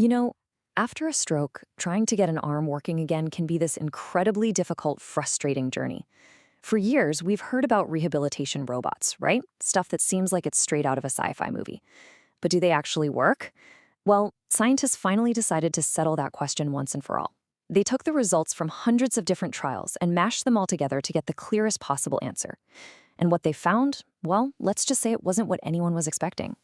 You know, after a stroke, trying to get an arm working again can be this incredibly difficult, frustrating journey. For years, we've heard about rehabilitation robots, right? Stuff that seems like it's straight out of a sci-fi movie. But do they actually work? Well, scientists finally decided to settle that question once and for all. They took the results from hundreds of different trials and mashed them all together to get the clearest possible answer. And what they found, well, let's just say it wasn't what anyone was expecting.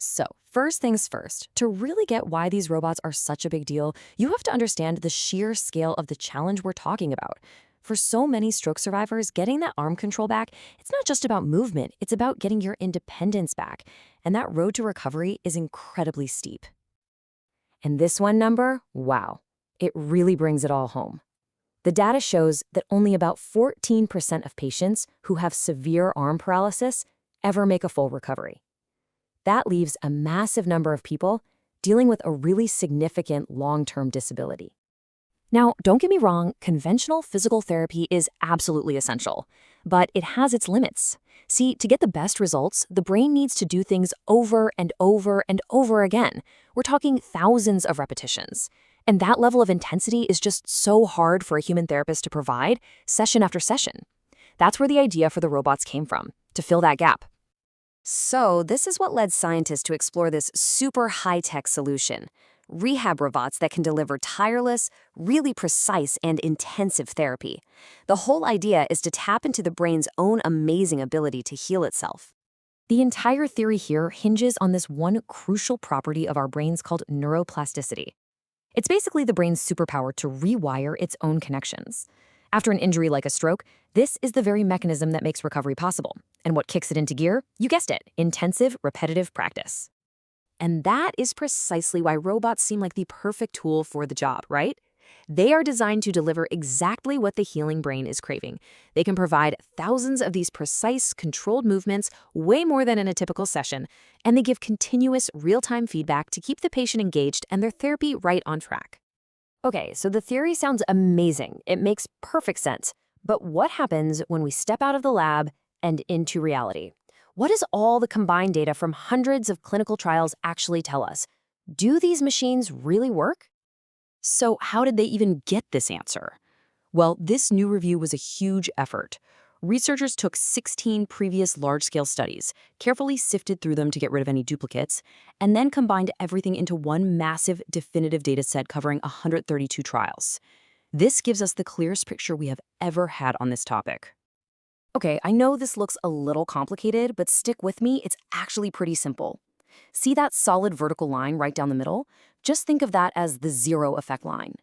So, first things first, to really get why these robots are such a big deal, you have to understand the sheer scale of the challenge we're talking about. For so many stroke survivors, getting that arm control back, it's not just about movement, it's about getting your independence back. And that road to recovery is incredibly steep. And this one number, wow, it really brings it all home. The data shows that only about 14% of patients who have severe arm paralysis ever make a full recovery. That leaves a massive number of people dealing with a really significant long-term disability. Now, don't get me wrong, conventional physical therapy is absolutely essential, but it has its limits. See, to get the best results, the brain needs to do things over and over and over again. We're talking thousands of repetitions. And that level of intensity is just so hard for a human therapist to provide, session after session. That's where the idea for the robots came from, to fill that gap. So, this is what led scientists to explore this super high-tech solution: rehab robots that can deliver tireless, really precise, and intensive therapy. The whole idea is to tap into the brain's own amazing ability to heal itself. The entire theory here hinges on this one crucial property of our brains called neuroplasticity. It's basically the brain's superpower to rewire its own connections. After an injury like a stroke, this is the very mechanism that makes recovery possible. And what kicks it into gear? You guessed it, intensive, repetitive practice. And that is precisely why robots seem like the perfect tool for the job, right? They are designed to deliver exactly what the healing brain is craving. They can provide thousands of these precise, controlled movements, way more than in a typical session, and they give continuous, real-time feedback to keep the patient engaged and their therapy right on track. Okay, so the theory sounds amazing. It makes perfect sense. But what happens when we step out of the lab and into reality? What does all the combined data from hundreds of clinical trials actually tell us? Do these machines really work? So how did they even get this answer? Well, this new review was a huge effort. Researchers took 16 previous large-scale studies, carefully sifted through them to get rid of any duplicates, and then combined everything into one massive, definitive data set covering 132 trials. This gives us the clearest picture we have ever had on this topic. Okay, I know this looks a little complicated, but stick with me, it's actually pretty simple. See that solid vertical line right down the middle? Just think of that as the zero effect line.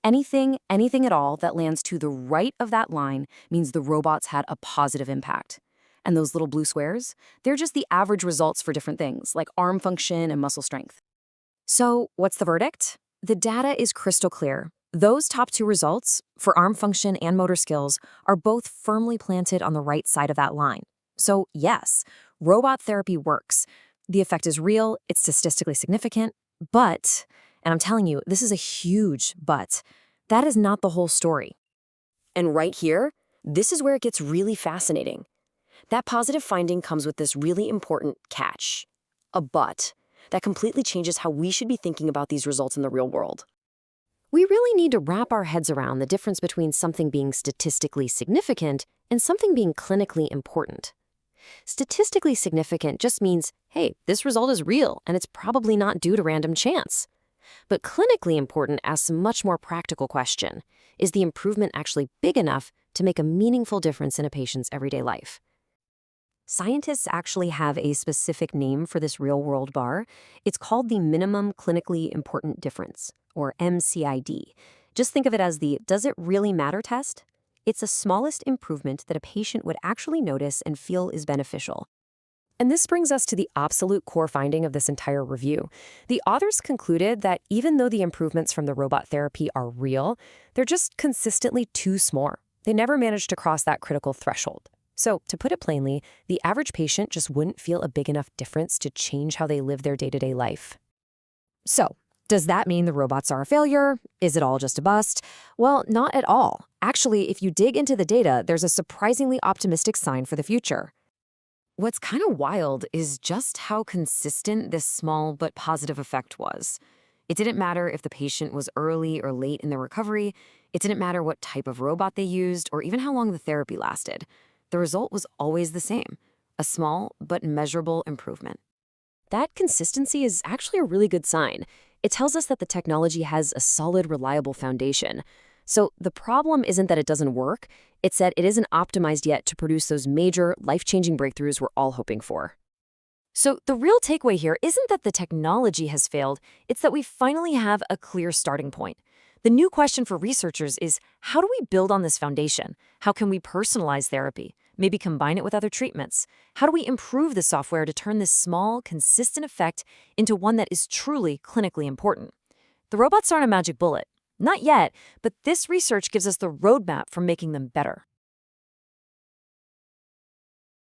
Anything at all that lands to the right of that line means the robots had a positive impact. And those little blue squares? They're just the average results for different things, like arm function and muscle strength. So, what's the verdict? The data is crystal clear. Those top two results, for arm function and motor skills, are both firmly planted on the right side of that line. So, yes, robot therapy works. The effect is real, it's statistically significant, but, and I'm telling you, this is a huge but, that is not the whole story. And right here, this is where it gets really fascinating. That positive finding comes with this really important catch, a but, that completely changes how we should be thinking about these results in the real world. We really need to wrap our heads around the difference between something being statistically significant and something being clinically important. Statistically significant just means, hey, this result is real and it's probably not due to random chance. But clinically important asks a much more practical question. Is the improvement actually big enough to make a meaningful difference in a patient's everyday life? Scientists actually have a specific name for this real-world bar. It's called the Minimum Clinically Important Difference, or MCID. Just think of it as the does it really matter test? It's the smallest improvement that a patient would actually notice and feel is beneficial. And this brings us to the absolute core finding of this entire review. The authors concluded that even though the improvements from the robot therapy are real, they're just consistently too small. They never managed to cross that critical threshold. So, to put it plainly, the average patient just wouldn't feel a big enough difference to change how they live their day-to-day life. So, does that mean the robots are a failure? Is it all just a bust? Well, not at all. Actually, if you dig into the data, there's a surprisingly optimistic sign for the future. What's kind of wild is just how consistent this small but positive effect was. It didn't matter if the patient was early or late in their recovery. It didn't matter what type of robot they used or even how long the therapy lasted. The result was always the same, a small but measurable improvement. That consistency is actually a really good sign. It tells us that the technology has a solid, reliable foundation. So the problem isn't that it doesn't work, it's that it isn't optimized yet to produce those major, life-changing breakthroughs we're all hoping for. So the real takeaway here isn't that the technology has failed, it's that we finally have a clear starting point. The new question for researchers is, how do we build on this foundation? How can we personalize therapy? Maybe combine it with other treatments? How do we improve the software to turn this small, consistent effect into one that is truly clinically important? The robots aren't a magic bullet. Not yet, but this research gives us the roadmap for making them better.